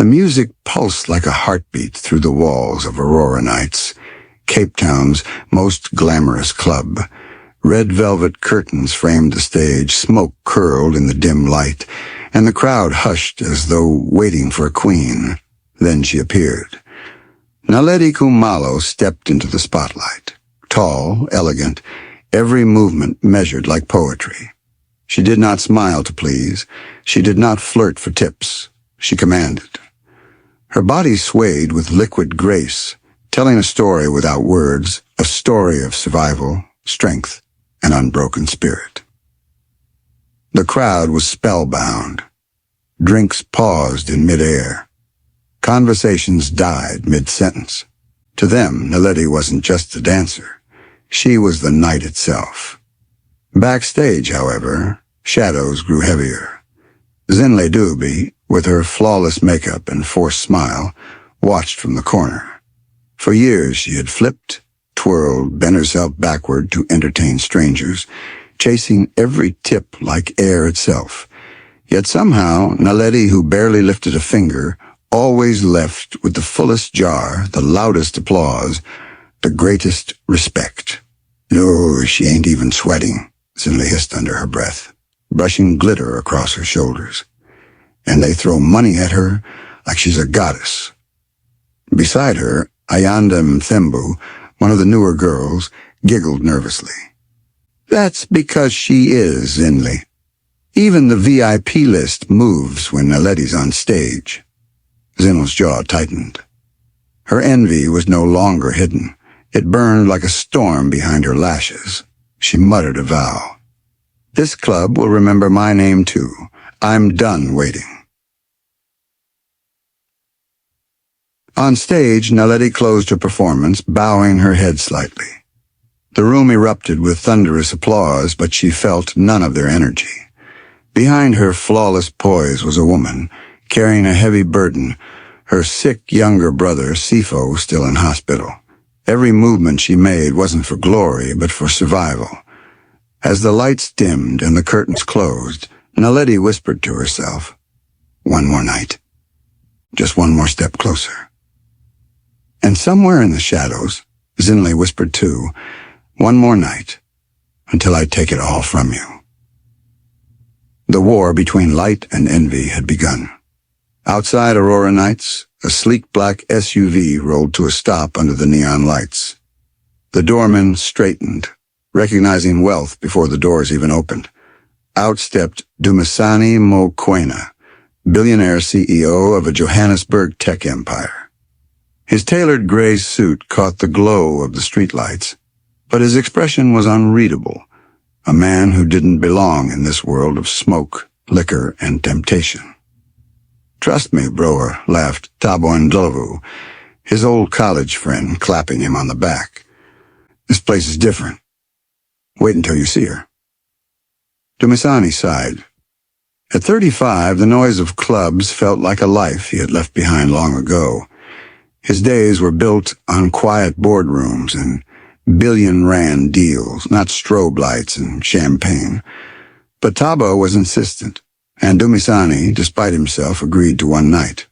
The music pulsed like a heartbeat through the walls of Aurora Nights, Cape Town's most glamorous club. Red velvet curtains framed the stage, smoke curled in the dim light, and the crowd hushed as though waiting for a queen. Then she appeared. Naledi Khumalo stepped into the spotlight. Tall, elegant, every movement measured like poetry. She did not smile to please. She did not flirt for tips. She commanded. Her body swayed with liquid grace, telling a story without words, a story of survival, strength, and unbroken spirit. The crowd was spellbound. Drinks paused in midair. Conversations died mid-sentence. To them, Naledi wasn't just a dancer. She was the night itself. Backstage, however, shadows grew heavier. Zinhle Dube, with her flawless makeup and forced smile, watched from the corner. For years she had flipped, twirled, bent herself backward to entertain strangers, chasing every tip like air itself. Yet somehow, Naledi, who barely lifted a finger, always left with the fullest jar, the loudest applause, the greatest respect. "No, she ain't even sweating," Zinhle hissed under her breath, brushing glitter across her shoulders. "And they throw money at her like she's a goddess." Beside her, Ayanda Mthembu, one of the newer girls, giggled nervously. "That's because she is, Zinhle. Even the VIP list moves when Naledi's on stage." Zinhle's jaw tightened. Her envy was no longer hidden. It burned like a storm behind her lashes. She muttered a vow. "This club will remember my name too. I'm done waiting." On stage, Naledi closed her performance, bowing her head slightly. The room erupted with thunderous applause, but she felt none of their energy. Behind her flawless poise was a woman, carrying a heavy burden, her sick younger brother, Sipho, still in hospital. Every movement she made wasn't for glory, but for survival. As the lights dimmed and the curtains closed, Naledi whispered to herself, "One more night. Just one more step closer." And somewhere in the shadows, Zinhle whispered too, "One more night, until I take it all from you." The war between light and envy had begun. Outside Aurora Nights, a sleek black SUV rolled to a stop under the neon lights. The doorman straightened, recognizing wealth before the doors even opened. Out stepped Dumisani Mokoena, billionaire CEO of a Johannesburg tech empire. His tailored gray suit caught the glow of the streetlights, but his expression was unreadable, a man who didn't belong in this world of smoke, liquor, and temptation. "Trust me, broer," laughed Thabo Ndlovu, his old college friend, clapping him on the back. "This place is different. Wait until you see her." Dumisani sighed. At 35, the noise of clubs felt like a life he had left behind long ago. His days were built on quiet boardrooms and billion-rand deals, not strobe lights and champagne. But Thabo was insistent, and Dumisani, despite himself, agreed to one night.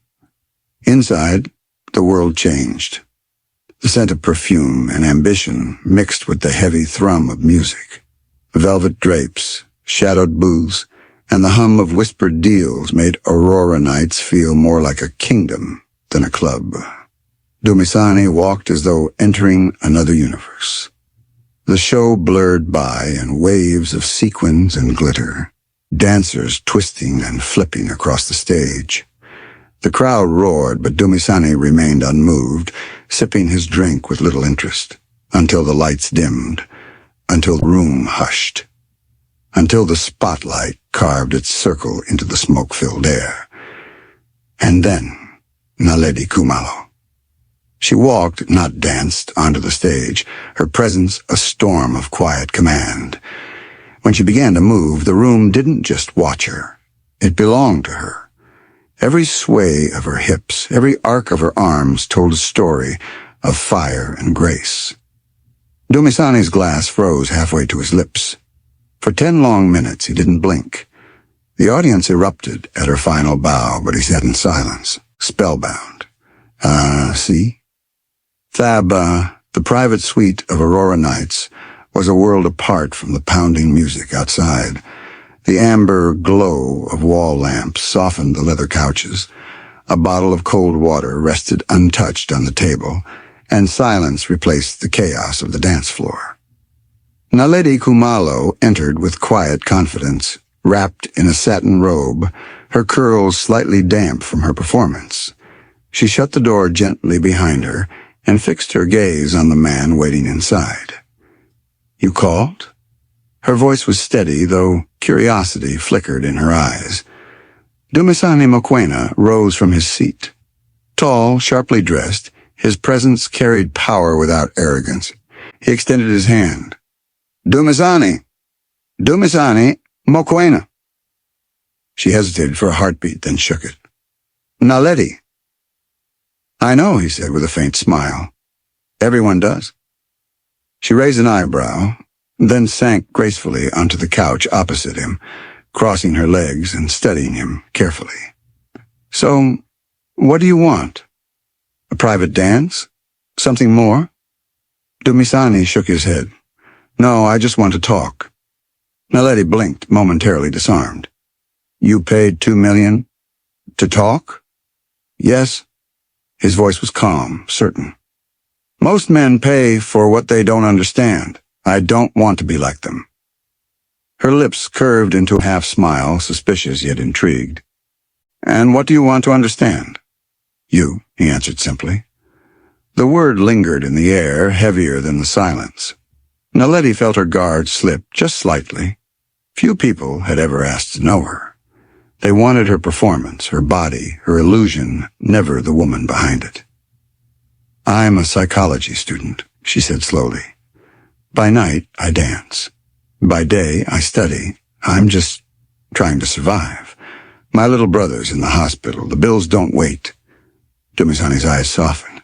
Inside, the world changed. The scent of perfume and ambition mixed with the heavy thrum of music. Velvet drapes, shadowed booths, and the hum of whispered deals made Aurora Nights feel more like a kingdom than a club. Dumisani walked as though entering another universe. The show blurred by in waves of sequins and glitter, dancers twisting and flipping across the stage. The crowd roared, but Dumisani remained unmoved, sipping his drink with little interest, until the lights dimmed, until the room hushed, until the spotlight carved its circle into the smoke-filled air. And then, Naledi Khumalo. She walked, not danced, onto the stage, her presence a storm of quiet command. When she began to move, the room didn't just watch her. It belonged to her. Every sway of her hips, every arc of her arms told a story of fire and grace. Dumisani's glass froze halfway to his lips. For 10 long minutes he didn't blink. The audience erupted at her final bow, but he sat in silence, spellbound. See? The private suite of Aurora Nights, was a world apart from the pounding music outside. The amber glow of wall lamps softened the leather couches. A bottle of cold water rested untouched on the table, and silence replaced the chaos of the dance floor. Naledi Khumalo entered with quiet confidence, wrapped in a satin robe, her curls slightly damp from her performance. She shut the door gently behind her and fixed her gaze on the man waiting inside. "You called?" Her voice was steady, though curiosity flickered in her eyes. Dumisani Mokoena rose from his seat. Tall, sharply dressed, his presence carried power without arrogance. He extended his hand. Dumisani Mokoena." She hesitated for a heartbeat, then shook it. "Naledi." "I know," he said with a faint smile. "Everyone does." She raised an eyebrow, then sank gracefully onto the couch opposite him, crossing her legs and studying him carefully. "So, what do you want? A private dance? Something more?" Dumisani shook his head. "No, I just want to talk." Naledi blinked, momentarily disarmed. "You paid $2 million to talk?" "Yes." His voice was calm, certain. "Most men pay for what they don't understand. I don't want to be like them." Her lips curved into a half-smile, suspicious yet intrigued. "And what do you want to understand?" "You," he answered simply. The word lingered in the air, heavier than the silence. Naledi felt her guard slip just slightly. Few people had ever asked to know her. They wanted her performance, her body, her illusion, never the woman behind it. "I'm a psychology student," she said slowly. "By night, I dance. By day, I study. I'm just trying to survive. My little brother's in the hospital. The bills don't wait." Dumisani's eyes softened.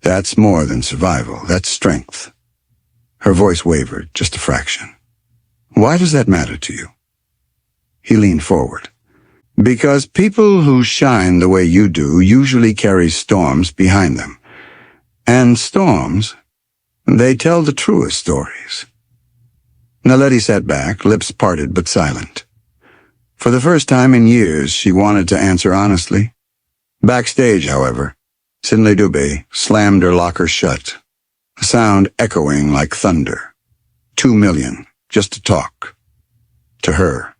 "That's more than survival. That's strength." Her voice wavered, just a fraction. "Why does that matter to you?" He leaned forward. "Because people who shine the way you do usually carry storms behind them. And storms, they tell the truest stories." Naledi sat back, lips parted but silent. For the first time in years, she wanted to answer honestly. Backstage, however, Zinhle Dube slammed her locker shut, a sound echoing like thunder. $2 million, just to talk. To her.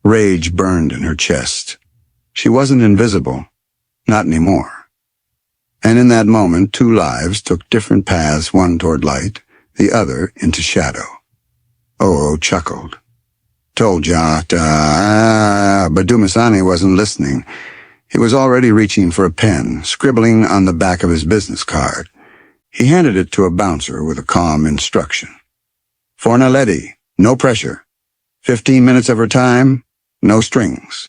Rage burned in her chest. She wasn't invisible. Not anymore. And in that moment, two lives took different paths, one toward light, the other into shadow. Oh chuckled. "Told ya, but Dumisani wasn't listening. He was already reaching for a pen, scribbling on the back of his business card. He handed it to a bouncer with a calm instruction. "For Naledi, no pressure. 15 minutes of her time, no strings."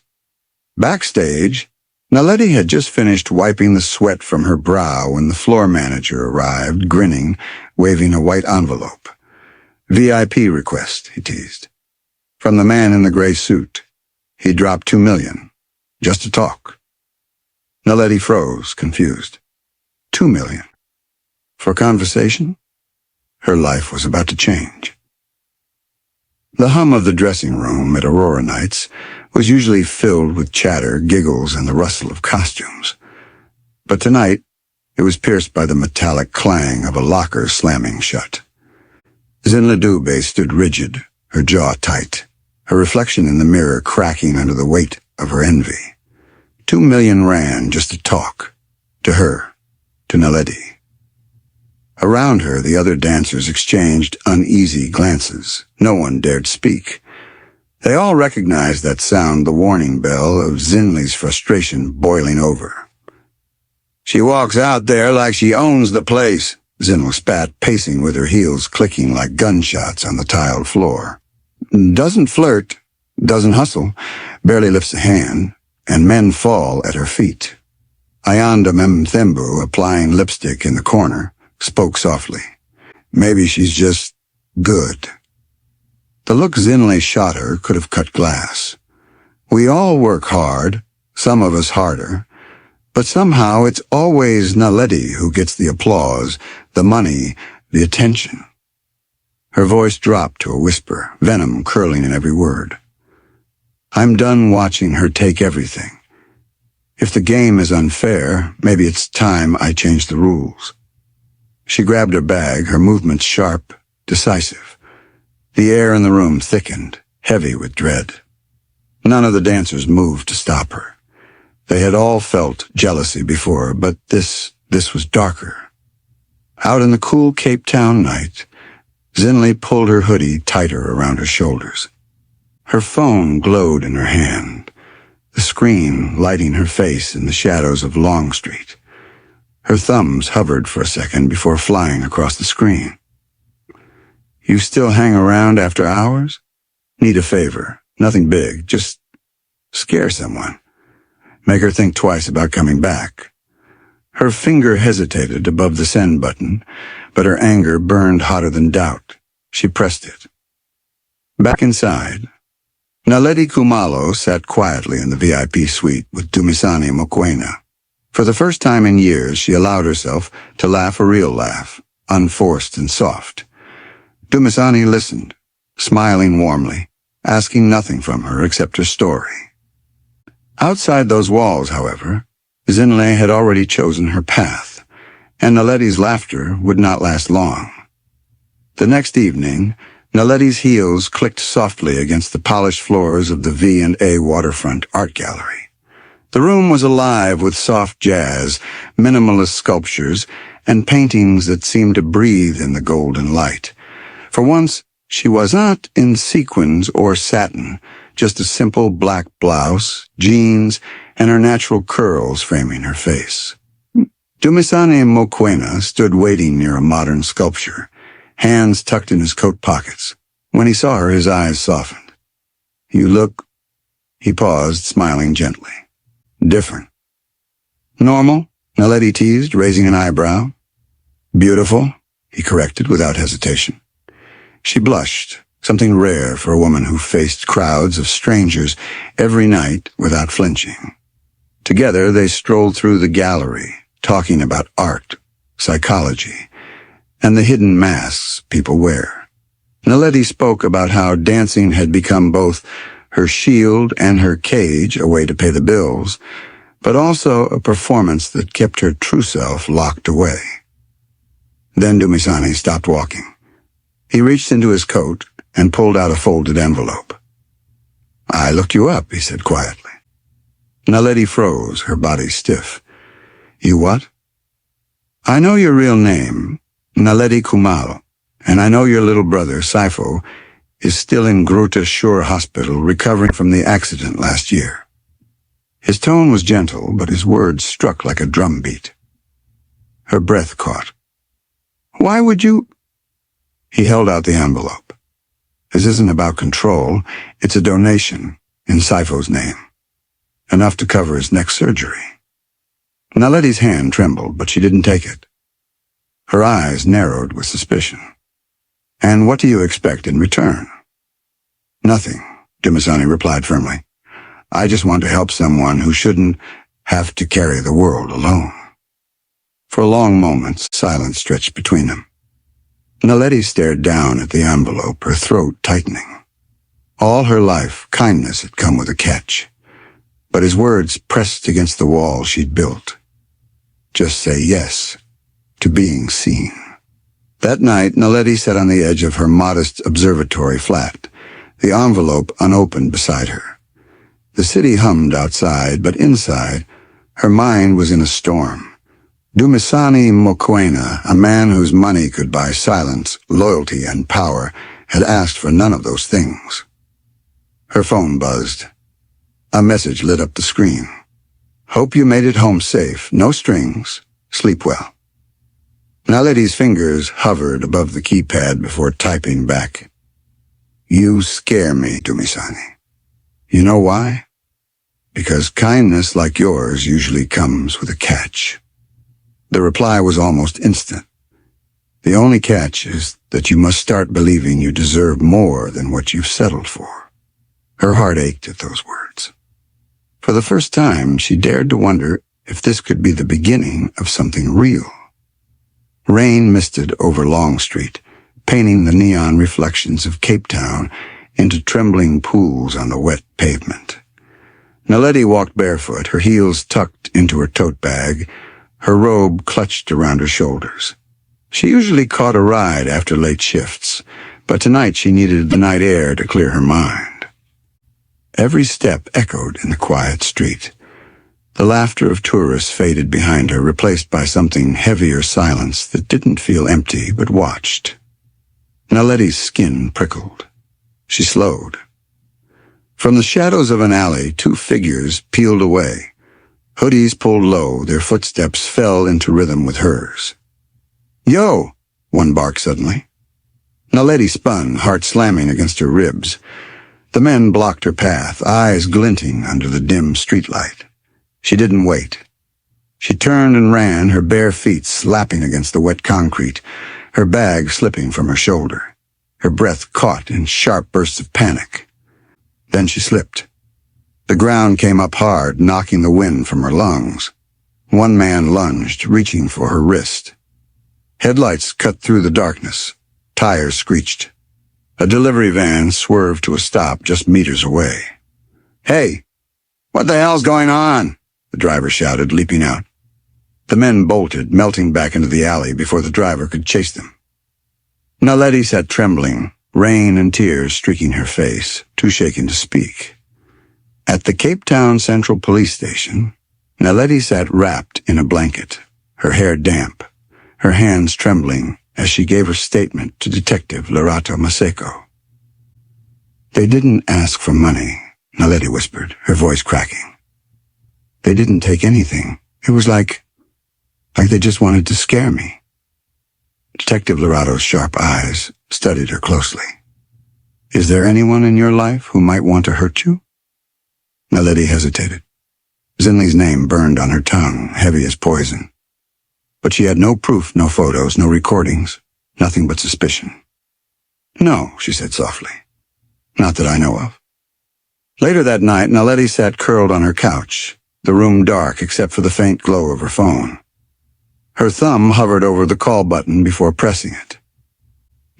Backstage, Naledi had just finished wiping the sweat from her brow when the floor manager arrived, grinning, waving a white envelope. "VIP request," he teased. "From the man in the gray suit. He dropped $2 million. Just to talk." Naledi froze, confused. $2 million. For conversation? Her life was about to change. The hum of the dressing room at Aurora Nights was usually filled with chatter, giggles, and the rustle of costumes. But tonight, it was pierced by the metallic clang of a locker slamming shut. Zinhle Dube stood rigid, her jaw tight, her reflection in the mirror cracking under the weight of her envy. $2 million ran just to talk. To her. To Naledi. Around her, the other dancers exchanged uneasy glances. No one dared speak. They all recognized that sound, the warning bell of Zinhle's frustration boiling over. "She walks out there like she owns the place," Zinhle spat, pacing with her heels clicking like gunshots on the tiled floor. "Doesn't flirt, doesn't hustle, barely lifts a hand, and men fall at her feet." Ayanda Memthembu, applying lipstick in the corner, spoke softly. "Maybe she's just good." The look Zinhle shot her could have cut glass. "We all work hard, some of us harder, But somehow it's always Naledi who gets the applause, the money, the attention. Her voice dropped to a whisper, venom curling in every word. I'm done watching her take everything. If the game is unfair, maybe it's time I change the rules. She grabbed her bag, her movements sharp, decisive. The air in the room thickened, heavy with dread. None of the dancers moved to stop her. They had all felt jealousy before, but this was darker. Out in the cool Cape Town night, Zinhle pulled her hoodie tighter around her shoulders. Her phone glowed in her hand, the screen lighting her face in the shadows of Long Street. Her thumbs hovered for a second before flying across the screen. You still hang around after hours? Need a favor. Nothing big, just scare someone. Make her think twice about coming back. Her finger hesitated above the send button, but her anger burned hotter than doubt. She pressed it. Back inside, Naledi Khumalo sat quietly in the VIP suite with Dumisani Mokoena. For the first time in years, she allowed herself to laugh a real laugh, unforced and soft. Dumisani listened, smiling warmly, asking nothing from her except her story. Outside those walls, however, Zinhle had already chosen her path, and Naledi's laughter would not last long. The next evening, Naledi's heels clicked softly against the polished floors of the V&A Waterfront Art Gallery. The room was alive with soft jazz, minimalist sculptures, and paintings that seemed to breathe in the golden light. For once, she was not in sequins or satin, just a simple black blouse, jeans, and her natural curls framing her face. Dumisani Mokoena stood waiting near a modern sculpture, hands tucked in his coat pockets. When he saw her, his eyes softened. You look... He paused, smiling gently. Different. Normal? Naledi teased, raising an eyebrow. Beautiful, he corrected without hesitation. She blushed, something rare for a woman who faced crowds of strangers every night without flinching. Together they strolled through the gallery, talking about art, psychology, and the hidden masks people wear. Naledi spoke about how dancing had become both her shield and her cage, a way to pay the bills, but also a performance that kept her true self locked away. Then Dumisani stopped walking. He reached into his coat and pulled out a folded envelope. I looked you up, he said quietly. Naledi froze, her body stiff. You what? I know your real name, Naledi Khumalo, and I know your little brother, Sipho, is still in Grota Shore Hospital recovering from the accident last year. His tone was gentle, but his words struck like a drum beat. Her breath caught. Why would you... He held out the envelope. This isn't about control, it's a donation, in Sipho's name. Enough to cover his next surgery. Naledi's hand trembled, but she didn't take it. Her eyes narrowed with suspicion. And what do you expect in return? Nothing, Dumisani replied firmly. I just want to help someone who shouldn't have to carry the world alone. For long moments, silence stretched between them. Naledi stared down at the envelope, her throat tightening. All her life, kindness had come with a catch. But his words pressed against the wall she'd built. Just say yes to being seen. That night, Naledi sat on the edge of her modest observatory flat, the envelope unopened beside her. The city hummed outside, but inside, her mind was in a storm. Dumisani Mokoena, a man whose money could buy silence, loyalty, and power, had asked for none of those things. Her phone buzzed. A message lit up the screen. Hope you made it home safe. No strings. Sleep well. Naledi's fingers hovered above the keypad before typing back. You scare me, Dumisani. You know why? Because kindness like yours usually comes with a catch. The reply was almost instant. The only catch is that you must start believing you deserve more than what you've settled for. Her heart ached at those words. For the first time, she dared to wonder if this could be the beginning of something real. Rain misted over Long Street, painting the neon reflections of Cape Town into trembling pools on the wet pavement. Naledi walked barefoot, her heels tucked into her tote bag, her robe clutched around her shoulders. She usually caught a ride after late shifts, but tonight she needed the night air to clear her mind. Every step echoed in the quiet street. The laughter of tourists faded behind her, replaced by something heavier silence that didn't feel empty but watched. Naledi's skin prickled. She slowed. From the shadows of an alley, two figures peeled away. Hoodies pulled low, their footsteps fell into rhythm with hers. "Yo!" one barked suddenly. Naledi spun, heart slamming against her ribs. The men blocked her path, eyes glinting under the dim streetlight. She didn't wait. She turned and ran, her bare feet slapping against the wet concrete, her bag slipping from her shoulder, her breath caught in sharp bursts of panic. Then she slipped. The ground came up hard, knocking the wind from her lungs. One man lunged, reaching for her wrist. Headlights cut through the darkness. Tires screeched. A delivery van swerved to a stop just meters away. "Hey, what the hell's going on?" the driver shouted, leaping out. The men bolted, melting back into the alley before the driver could chase them. Naledi sat trembling, rain and tears streaking her face, too shaken to speak. At the Cape Town Central Police Station, Naledi sat wrapped in a blanket, her hair damp, her hands trembling as she gave her statement to Detective Lerato Maseko. "They didn't ask for money," Naledi whispered, her voice cracking. "They didn't take anything. It was like they just wanted to scare me." Detective Lerato's sharp eyes studied her closely. "Is there anyone in your life who might want to hurt you?" Naledi hesitated. Zinhle's name burned on her tongue, heavy as poison. But she had no proof, no photos, no recordings, nothing but suspicion. "No," she said softly. "Not that I know of." Later that night, Naledi sat curled on her couch, the room dark except for the faint glow of her phone. Her thumb hovered over the call button before pressing it.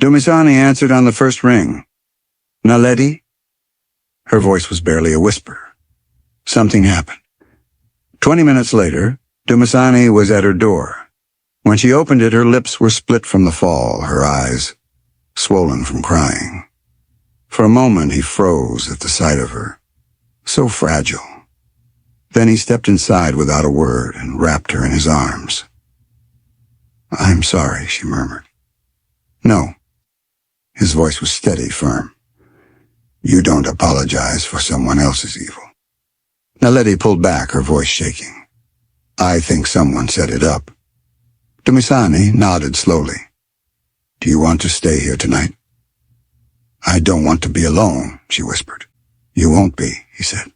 Dumisani answered on the first ring. "Naledi?" Her voice was barely a whisper. Something happened. 20 minutes later, Dumisani was at her door. When she opened it, her lips were split from the fall, her eyes swollen from crying. For a moment he froze at the sight of her, so fragile. Then he stepped inside without a word and wrapped her in his arms. "I'm sorry," she murmured. "No." His voice was steady, firm. "You don't apologize for someone else's evil." Naledi pulled back, her voice shaking. "I think someone set it up." Dumisani nodded slowly. "Do you want to stay here tonight?" "I don't want to be alone," she whispered. "You won't be," he said.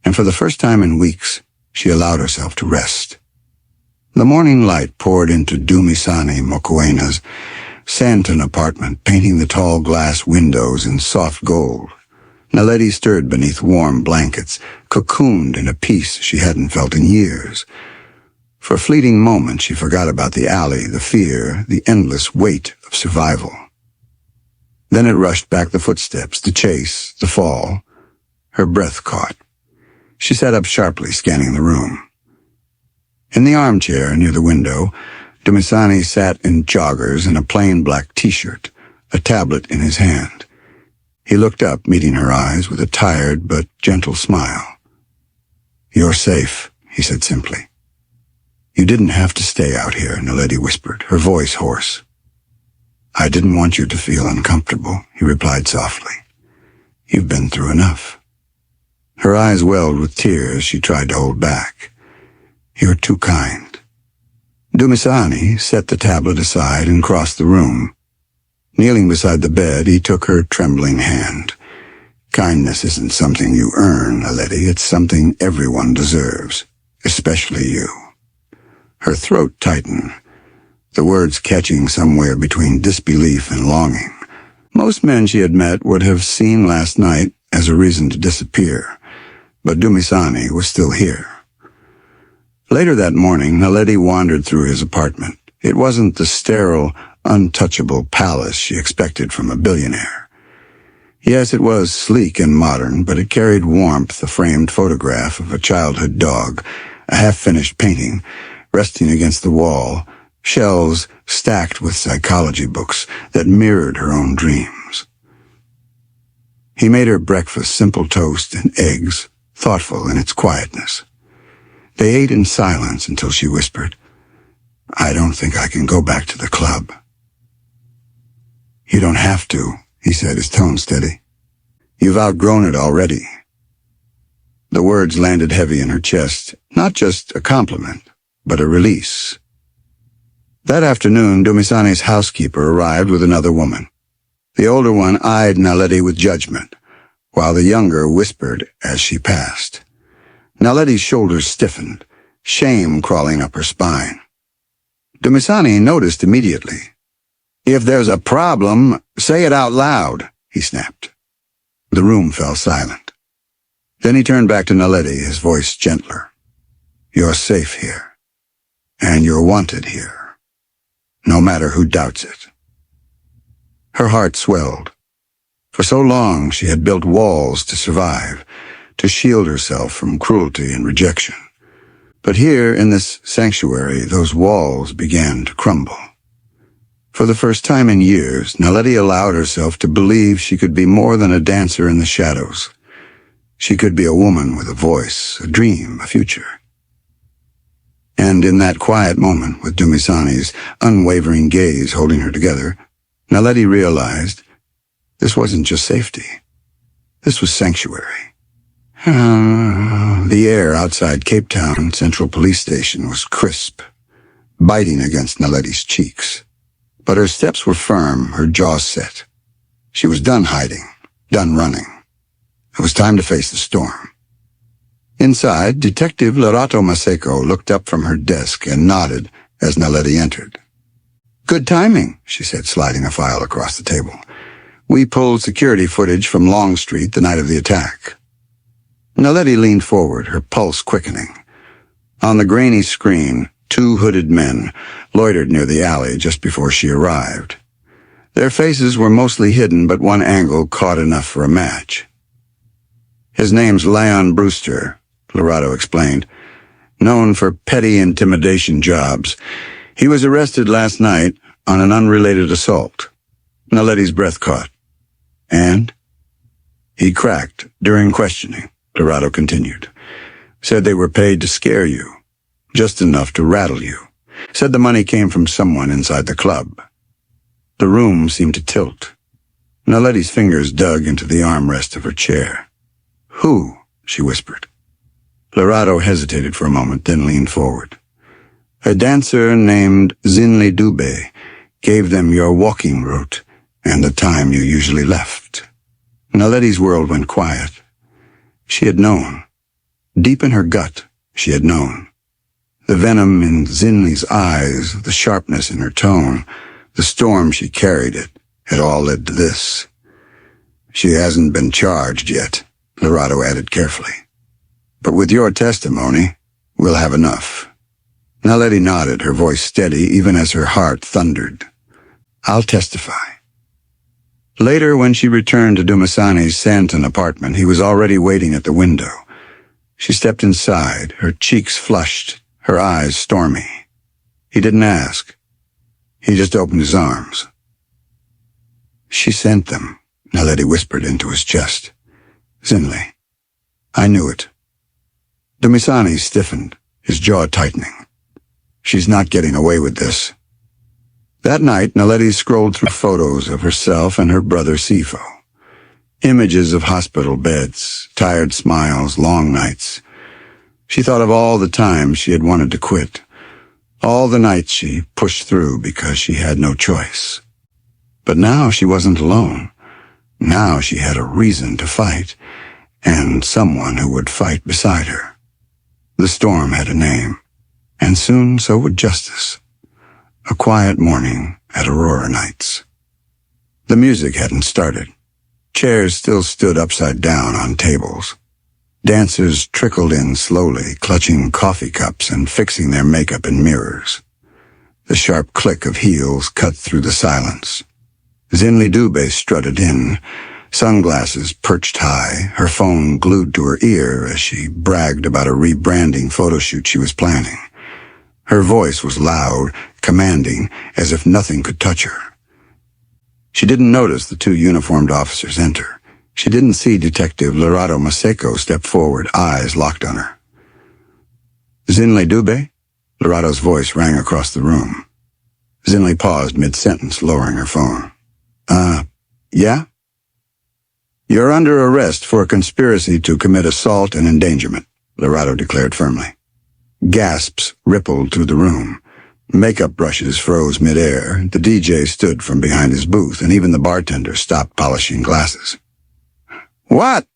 And for the first time in weeks, she allowed herself to rest. The morning light poured into Dumisani Mokoena's Santon apartment, painting the tall glass windows in soft gold. Naledi stirred beneath warm blankets, cocooned in a peace she hadn't felt in years. For a fleeting moment, she forgot about the alley, the fear, the endless weight of survival. Then it rushed back, the footsteps, the chase, the fall. Her breath caught. She sat up sharply, scanning the room. In the armchair near the window, Dumisani sat in joggers and a plain black t-shirt, a tablet in his hand. He looked up, meeting her eyes with a tired but gentle smile. "You're safe," he said simply. "You didn't have to stay out here," Naledi whispered, her voice hoarse. "I didn't want you to feel uncomfortable," he replied softly. "You've been through enough." Her eyes welled with tears she tried to hold back. "You're too kind." Dumisani set the tablet aside and crossed the room. Kneeling beside the bed, he took her trembling hand. "Kindness isn't something you earn, Naledi. It's something everyone deserves, especially you." Her throat tightened, the words catching somewhere between disbelief and longing. Most men she had met would have seen last night as a reason to disappear, but Dumisani was still here. Later that morning, Naledi wandered through his apartment. It wasn't the sterile, untouchable palace she expected from a billionaire. Yes, it was sleek and modern, but it carried warmth, a framed photograph of a childhood dog, a half-finished painting, resting against the wall, shelves stacked with psychology books that mirrored her own dreams. He made her breakfast, simple toast and eggs, thoughtful in its quietness. They ate in silence until she whispered, "I don't think I can go back to the club." "You don't have to," he said, his tone steady. "You've outgrown it already." The words landed heavy in her chest, not just a compliment, but a release. That afternoon, Dumisani's housekeeper arrived with another woman. The older one eyed Naledi with judgment, while the younger whispered as she passed. Naledi's shoulders stiffened, shame crawling up her spine. Dumisani noticed immediately. "If there's a problem, say it out loud," he snapped. The room fell silent. Then he turned back to Naledi, his voice gentler. "You're safe here, and you're wanted here, no matter who doubts it." Her heart swelled. For so long she had built walls to survive, to shield herself from cruelty and rejection. But here, in this sanctuary, those walls began to crumble. For the first time in years, Naledi allowed herself to believe she could be more than a dancer in the shadows. She could be a woman with a voice, a dream, a future. And in that quiet moment, with Dumisani's unwavering gaze holding her together, Naledi realized this wasn't just safety. This was sanctuary. The air outside Cape Town Central Police Station was crisp, biting against Naledi's cheeks. But her steps were firm, her jaw set. She was done hiding, done running. It was time to face the storm. Inside, Detective Lorato Maseko looked up from her desk and nodded as Naledi entered. "Good timing," she said, sliding a file across the table. "We pulled security footage from Long Street the night of the attack." Naledi leaned forward, her pulse quickening. On the grainy screen, two hooded men loitered near the alley just before she arrived. Their faces were mostly hidden, but one angle caught enough for a match. "His name's Leon Brewster," Lorato explained, "known for petty intimidation jobs. He was arrested last night on an unrelated assault." Naledi's breath caught. "And?" "He cracked during questioning," Lorato continued. "Said they were paid to scare you, just enough to rattle you. Said the money came from someone inside the club." The room seemed to tilt. Naledi's fingers dug into the armrest of her chair. "Who?" she whispered. Lorato hesitated for a moment, then leaned forward. "A dancer named Zinhle Dube gave them your walking route and the time you usually left." Naledi's world went quiet. She had known. Deep in her gut, she had known. The venom in Zinhle's eyes, the sharpness in her tone, the storm she carried it, had all led to this. "She hasn't been charged yet," Lorato added carefully. "But with your testimony, we'll have enough." Naledi nodded, her voice steady even as her heart thundered. "I'll testify." Later, when she returned to Dumisani's Santon apartment, he was already waiting at the window. She stepped inside, her cheeks flushed, her eyes stormy. He didn't ask. He just opened his arms. "She sent them," Naledi whispered into his chest. "Zinhle. I knew it." Dumisani stiffened, his jaw tightening. "She's not getting away with this." That night, Naledi scrolled through photos of herself and her brother Sipho. Images of hospital beds, tired smiles, long nights. She thought of all the times she had wanted to quit, all the nights she pushed through because she had no choice. But now she wasn't alone. Now she had a reason to fight, and someone who would fight beside her. The storm had a name, and soon so would justice. A quiet morning at Aurora Nights. The music hadn't started. Chairs still stood upside down on tables. Dancers trickled in slowly, clutching coffee cups and fixing their makeup in mirrors. The sharp click of heels cut through the silence. Zinhle Dube strutted in, sunglasses perched high, her phone glued to her ear as she bragged about a rebranding photo shoot she was planning. Her voice was loud, commanding, as if nothing could touch her. She didn't notice the two uniformed officers enter. She didn't see Detective Lorado Maseko step forward, eyes locked on her. "Zinhle Dube?" Lorado's voice rang across the room. Zinhle paused mid-sentence, lowering her phone. Yeah? "You're under arrest for a conspiracy to commit assault and endangerment," Lorado declared firmly. Gasps rippled through the room. Makeup brushes froze mid-air. The DJ stood from behind his booth, and even the bartender stopped polishing glasses. "What?"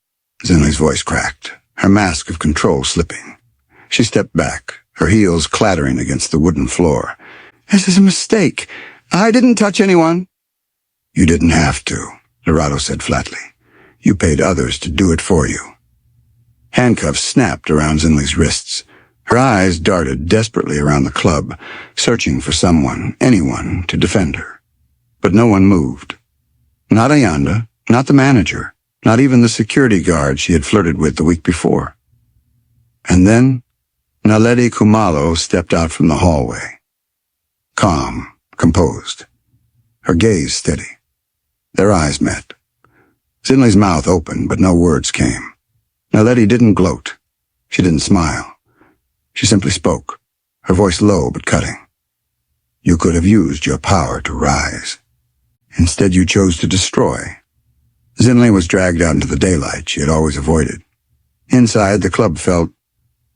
Zinhle's voice cracked, her mask of control slipping. She stepped back, her heels clattering against the wooden floor. "This is a mistake. I didn't touch anyone." "You didn't have to," Lorado said flatly. "You paid others to do it for you." Handcuffs snapped around Zinhle's wrists. Her eyes darted desperately around the club, searching for someone, anyone, to defend her. But no one moved. Not Ayanda, not the manager, not even the security guard she had flirted with the week before. And then Naledi Khumalo stepped out from the hallway. Calm, composed, her gaze steady. Their eyes met. Zinhle's mouth opened, but no words came. Naledi didn't gloat. She didn't smile. She simply spoke, her voice low but cutting. "You could have used your power to rise. Instead, you chose to destroy." Zinhle was dragged out into the daylight she had always avoided. Inside, the club felt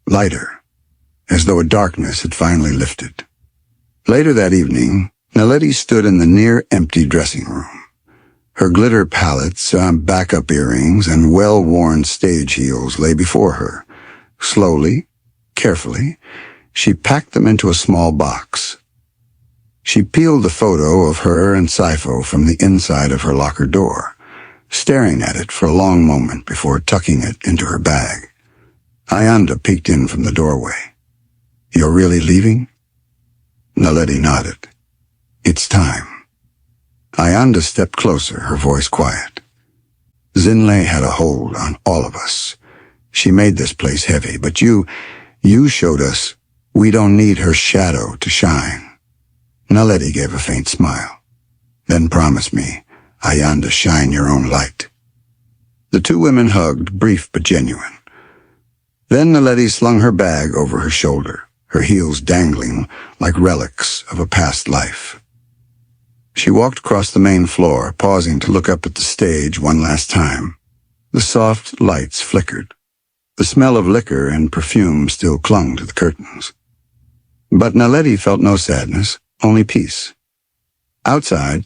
lighter, as though a darkness had finally lifted. Later that evening, Naledi stood in the near-empty dressing room. Her glitter palettes, backup earrings, and well-worn stage heels lay before her. Slowly, carefully, she packed them into a small box. She peeled the photo of her and Sipho from the inside of her locker door, staring at it for a long moment before tucking it into her bag. Ayanda peeked in from the doorway. "You're really leaving?" Naledi nodded. "It's time." Ayanda stepped closer, her voice quiet. "Zinhle had a hold on all of us. She made this place heavy, but you showed us we don't need her shadow to shine." Naledi gave a faint smile. "Then promise me, Ayanda, shine your own light." The two women hugged, brief but genuine. Then Naledi slung her bag over her shoulder, her heels dangling like relics of a past life. She walked across the main floor, pausing to look up at the stage one last time. The soft lights flickered. The smell of liquor and perfume still clung to the curtains. But Naledi felt no sadness, only peace. Outside,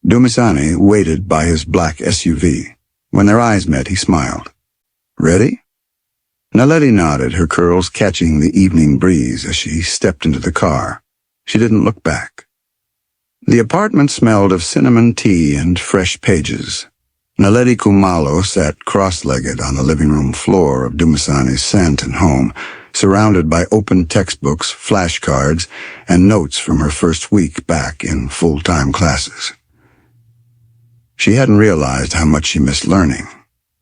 Dumisani waited by his black SUV. When their eyes met, he smiled. "Ready?" Naledi nodded, her curls catching the evening breeze as she stepped into the car. She didn't look back. The apartment smelled of cinnamon tea and fresh pages. Naledi Khumalo sat cross-legged on the living room floor of Dumisani's Santon home, surrounded by open textbooks, flashcards, and notes from her first week back in full-time classes. She hadn't realized how much she missed learning.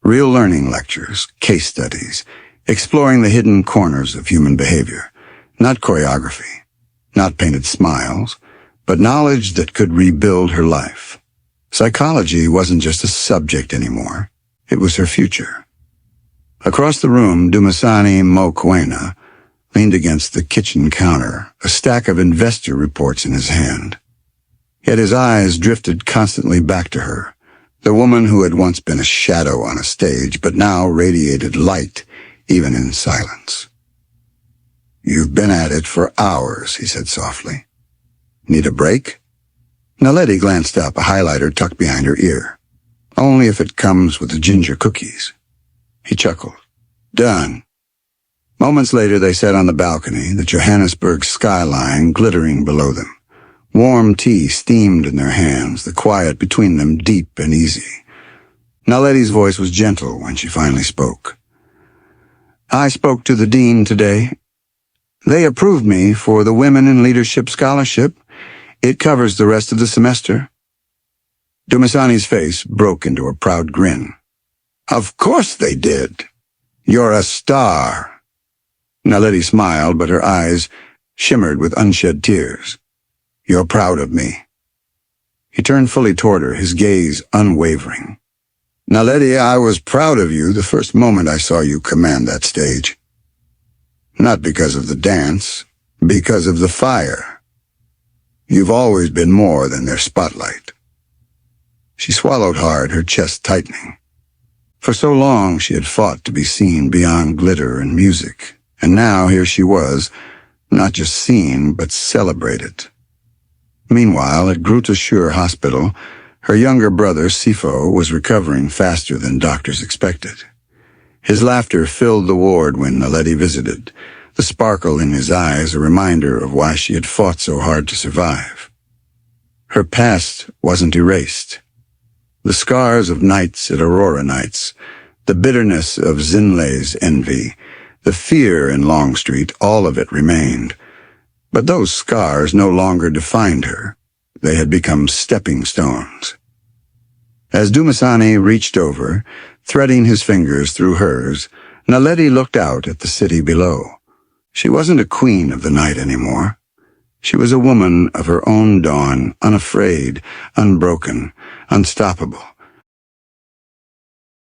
Real learning lectures, case studies, exploring the hidden corners of human behavior. Not choreography, not painted smiles, but knowledge that could rebuild her life. Psychology wasn't just a subject anymore. It was her future. Across the room, Dumisani Mokoena leaned against the kitchen counter, a stack of investor reports in his hand. Yet his eyes drifted constantly back to her, the woman who had once been a shadow on a stage, but now radiated light, even in silence. "You've been at it for hours," he said softly. "Need a break?" Naledi glanced up, a highlighter tucked behind her ear. "Only if it comes with the ginger cookies." He chuckled. "Done." Moments later they sat on the balcony, the Johannesburg skyline glittering below them. Warm tea steamed in their hands, the quiet between them deep and easy. Naledi's voice was gentle when she finally spoke. I spoke to the dean today. They approved me for the Women in Leadership Scholarship. It covers the rest of the semester. Dumisani's face broke into a proud grin. Of course they did. You're a star. Naledi smiled, but her eyes shimmered with unshed tears. You're proud of me. He turned fully toward her, his gaze unwavering. Naledi, I was proud of you the first moment I saw you command that stage. Not because of the dance, because of the fire. You've always been more than their spotlight. She swallowed hard, her chest tightening. For so long she had fought to be seen beyond glitter and music, and now here she was, not just seen, but celebrated. Meanwhile, at Gruta Shur Hospital, her younger brother, Sipho, was recovering faster than doctors expected. His laughter filled the ward when Naledi visited, the sparkle in his eyes a reminder of why she had fought so hard to survive. Her past wasn't erased. The scars of nights at Aurora Nights, the bitterness of Zinhle's envy, the fear in Longstreet, all of it remained. But those scars no longer defined her. They had become stepping stones. As Dumisani reached over, threading his fingers through hers, Naledi looked out at the city below. She wasn't a queen of the night anymore. She was a woman of her own dawn, unafraid, unbroken, unstoppable.